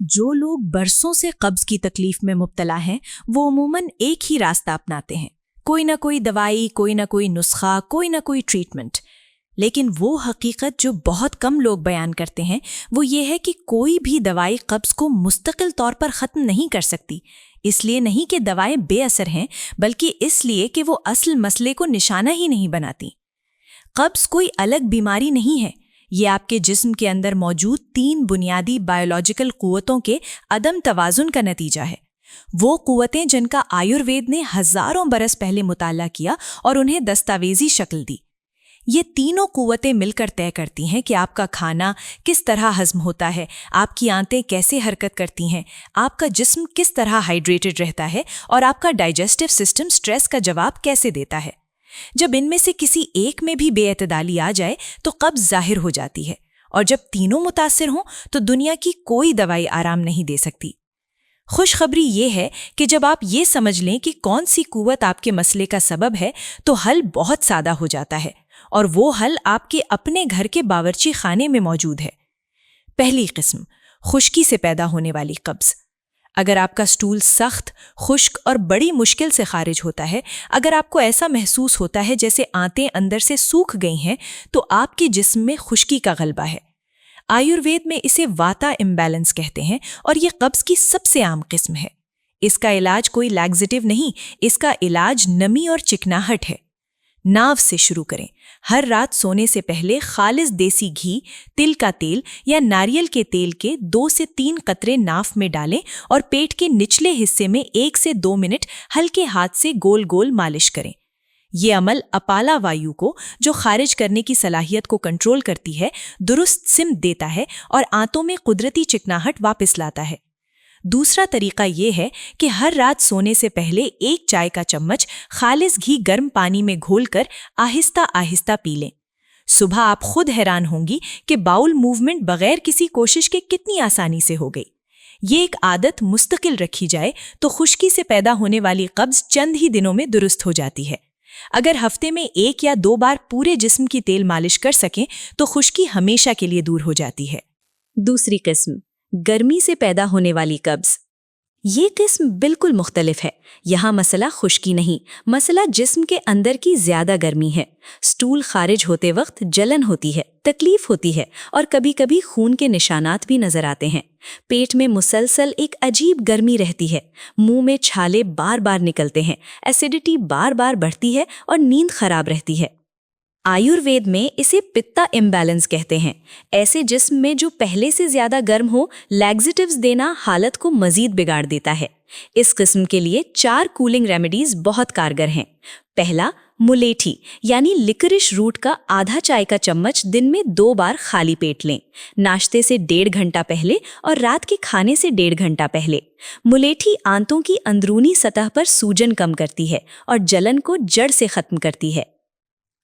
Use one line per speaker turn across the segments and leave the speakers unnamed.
جو لوگ برسوں سے قبض کی تکلیف میں مبتلا ہیں وہ عموماً ایک ہی راستہ اپناتے ہیں، کوئی نہ کوئی دوائی، کوئی نہ کوئی نسخہ، کوئی نہ کوئی ٹریٹمنٹ۔ لیکن وہ حقیقت جو بہت کم لوگ بیان کرتے ہیں وہ یہ ہے کہ کوئی بھی دوائی قبض کو مستقل طور پر ختم نہیں کر سکتی۔ اس لیے نہیں کہ دوائیں بے اثر ہیں، بلکہ اس لیے کہ وہ اصل مسئلے کو نشانہ ہی نہیں بناتی۔ قبض کوئی الگ بیماری نہیں ہے، یہ آپ کے جسم کے اندر موجود 3 بنیادی بایولوجیکل قوتوں کے عدم توازن کا نتیجہ ہے۔ وہ قوتیں جن کا آیوروید نے ہزاروں برس پہلے مطالعہ کیا اور انہیں دستاویزی شکل دی۔ یہ تینوں قوتیں مل کر طے کرتی ہیں کہ آپ کا کھانا کس طرح ہضم ہوتا ہے، آپ کی آنتیں کیسے حرکت کرتی ہیں، آپ کا جسم کس طرح ہائیڈریٹڈ رہتا ہے اور آپ کا ڈائجسٹو سسٹم سٹریس کا جواب کیسے دیتا ہے۔ جب ان میں سے کسی ایک میں بھی بے اعتدالی آ جائے تو قبض ظاہر ہو جاتی ہے، اور جب تینوں متاثر ہوں تو دنیا کی کوئی دوائی آرام نہیں دے سکتی۔ خوشخبری یہ ہے کہ جب آپ یہ سمجھ لیں کہ کون سی قوت آپ کے مسئلے کا سبب ہے تو حل بہت سادہ ہو جاتا ہے، اور وہ حل آپ کے اپنے گھر کے باورچی خانے میں موجود ہے۔ پہلی قسم، خشکی سے پیدا ہونے والی قبض۔ اگر آپ کا سٹول سخت، خشک اور بڑی مشکل سے خارج ہوتا ہے، اگر آپ کو ایسا محسوس ہوتا ہے جیسے آنتیں اندر سے سوکھ گئی ہیں، تو آپ کے جسم میں خشکی کا غلبہ ہے۔ آیوروید میں اسے واتا امبیلنس کہتے ہیں، اور یہ قبض کی سب سے عام قسم ہے۔ اس کا علاج کوئی لیگزیٹو نہیں، اس کا علاج نمی اور چکناہٹ ہے۔ ناو سے شروع کریں۔ ہر رات سونے سے پہلے خالص دیسی گھی، تل کا تیل یا ناریل کے تیل کے 2 سے 3 قطرے ناف میں ڈالیں اور پیٹ کے نچلے حصے میں 1 سے 2 منٹ ہلکے ہاتھ سے گول گول مالش کریں۔ یہ عمل اپالا وایو کو، جو خارج کرنے کی صلاحیت کو کنٹرول کرتی ہے، درست سمت دیتا ہے اور آنتوں میں قدرتی چکناہٹ واپس لاتا ہے۔ دوسرا طریقہ یہ ہے کہ ہر رات سونے سے پہلے 1 چائے کا چمچ خالص گھی گرم پانی میں گھول کر آہستہ آہستہ پی لیں۔ صبح آپ خود حیران ہوں گی کہ باؤل موومنٹ بغیر کسی کوشش کے کتنی آسانی سے ہو گئی۔ یہ ایک عادت مستقل رکھی جائے تو خشکی سے پیدا ہونے والی قبض چند ہی دنوں میں درست ہو جاتی ہے۔ اگر ہفتے میں 1 یا 2 بار پورے جسم کی تیل مالش کر سکیں تو خشکی ہمیشہ کے لیے دور ہو جاتی ہے۔ دوسری قسم، گرمی سے پیدا ہونے والی قبض۔ یہ قسم بالکل مختلف ہے۔ یہاں مسئلہ خشکی نہیں، مسئلہ جسم کے اندر کی زیادہ گرمی ہے۔ سٹول خارج ہوتے وقت جلن ہوتی ہے، تکلیف ہوتی ہے، اور کبھی کبھی خون کے نشانات بھی نظر آتے ہیں۔ پیٹ میں مسلسل ایک عجیب گرمی رہتی ہے، منہ میں چھالے بار بار نکلتے ہیں، ایسیڈیٹی بار بار بڑھتی ہے اور نیند خراب رہتی ہے۔ آیوروید میں اسے پتا امبیلنس کہتے ہیں۔ ایسے جسم میں جو پہلے سے زیادہ گرم ہو، لیگزیٹوز دینا حالت کو مزید بگاڑ دیتا ہے۔ اس قسم کے لیے 4 کولنگ ریمیڈیز بہت کارگر ہیں۔ پہلا، ملیٹھی یعنی لکرش روٹ کا آدھا چائے کا چمچ دن میں 2 بار خالی پیٹ لیں، ناشتے سے 1.5 گھنٹہ پہلے اور رات کے کھانے سے 1.5 گھنٹہ پہلے۔ ملیٹھی آنتوں کی اندرونی سطح پر سوجن کم کرتی ہے اور جلن کو جڑ سے ختم کرتی ہے۔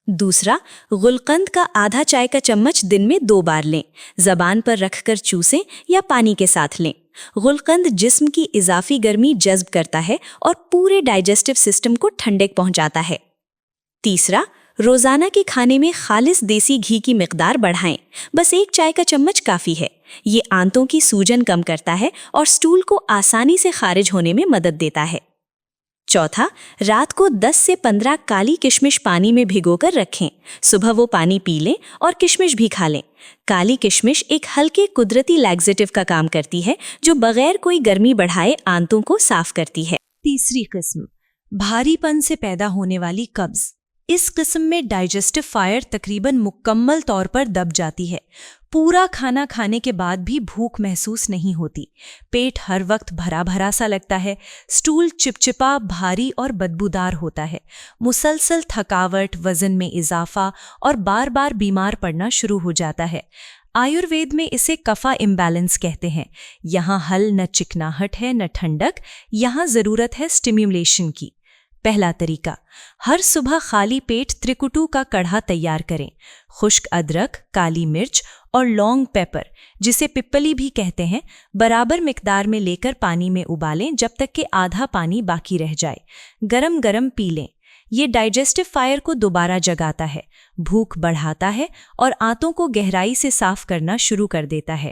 دوسرا، گلقند کا آدھا چائے کا چمچ دن میں 2 بار لیں، زبان پر رکھ کر چوسیں یا پانی کے ساتھ لیں۔ گلقند جسم کی اضافی گرمی جذب کرتا ہے اور پورے ڈائجسٹو سسٹم کو ٹھنڈک پہنچاتا ہے۔ تیسرا، روزانہ کے کھانے میں خالص دیسی گھی کی مقدار بڑھائیں، بس 1 چائے کا چمچ کافی ہے۔ یہ آنتوں کی سوجن کم کرتا ہے اور سٹول کو آسانی سے خارج ہونے میں مدد دیتا ہے۔ چوتھا، رات کو 10 سے 15 کالی کشمش پانی میں بھگو کر رکھیں، صبح وہ پانی پی لیں اور کشمش بھی کھا لیں۔ کالی کشمش ایک ہلکے قدرتی لیگزیٹو کا کام کرتی ہے جو بغیر کوئی گرمی بڑھائے آنتوں کو صاف کرتی ہے۔ تیسری قسم، بھاری پن سے پیدا ہونے والی قبض۔ اس قسم میں ڈائجسٹو فائر تقریباً مکمل طور پر دب جاتی ہے۔ پورا کھانا کھانے کے بعد بھی بھوک محسوس نہیں ہوتی، پیٹ ہر وقت بھرا بھرا سا لگتا ہے، سٹول چپچپا، بھاری اور بدبودار ہوتا ہے، مسلسل تھکاوٹ، وزن میں اضافہ اور بار بار بیمار پڑنا شروع ہو جاتا ہے۔ آیوروید میں اسے کفا امبیلنس کہتے ہیں۔ یہاں حل نہ چکناہٹ ہے نہ ٹھنڈک، یہاں ضرورت ہے سٹیمیولیشن کی۔ پہلا طریقہ، ہر صبح خالی پیٹ ترکٹو کا کڑھا تیار کریں۔ خشک ادرک، کالی مرچ اور لونگ پیپر، جسے پپلی بھی کہتے ہیں، برابر مقدار میں لے کر پانی میں ابالیں جب تک کہ آدھا پانی باقی رہ جائے۔ گرم گرم پی لیں۔ یہ ڈائجسٹو فائر کو دوبارہ جگاتا ہے، بھوک بڑھاتا ہے اور آنتوں کو گہرائی سے صاف کرنا شروع کر دیتا ہے۔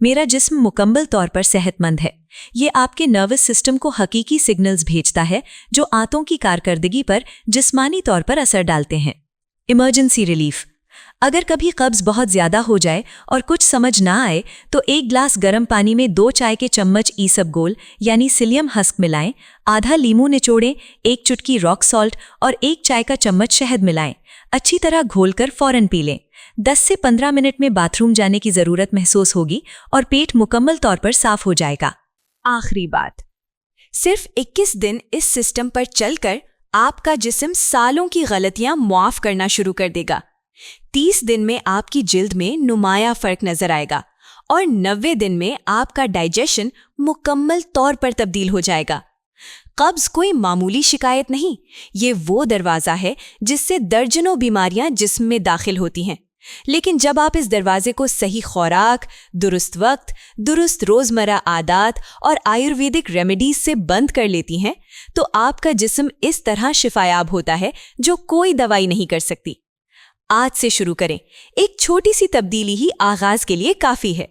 میرا جسم مکمل طور پر صحت مند ہے۔ یہ آپ کے نروس سسٹم کو حقیقی سگنلز بھیجتا ہے جو آنتوں کی کارکردگی پر جسمانی طور پر اثر ڈالتے ہیں۔ Emergency relief. اگر کبھی قبض بہت زیادہ ہو جائے اور کچھ سمجھ نہ آئے تو 1 گلاس گرم پانی میں 2 چائے کے چمچ ایسب گول یعنی سیلیم ہسک ملائیں، آدھا لیموں نچوڑیں، 1 چٹکی راک سالٹ اور 1 چائے کا چمچ شہد ملائیں، اچھی طرح گھول کر فوراً پی لیں۔ 10 سے 15 منٹ میں باتھ روم جانے کی ضرورت محسوس ہوگی اور پیٹ مکمل طور پر صاف ہو جائے گا۔
آخری بات، صرف 21 دن اس سسٹم پر چل کر آپ کا جسم سالوں کی غلطیاں معاف کرنا شروع کر دے گا۔ 30 دن میں آپ کی جلد میں نمایاں فرق نظر آئے گا اور 90 دن میں آپ کا ڈائجیشن مکمل طور پر تبدیل ہو جائے گا۔ قبض کوئی معمولی شکایت نہیں، یہ وہ دروازہ ہے جس سے درجنوں بیماریاں جسم میں داخل ہوتی ہیں۔ لیکن جب آپ اس دروازے کو صحیح خوراک، درست وقت، درست روزمرہ عادات اور آیورویدک ریمیڈیز سے بند کر لیتی ہیں تو آپ کا جسم اس طرح شفایاب ہوتا ہے جو کوئی دوائی نہیں کر سکتی۔ آج سے شروع کریں، ایک چھوٹی سی تبدیلی ہی آغاز کے لیے کافی ہے۔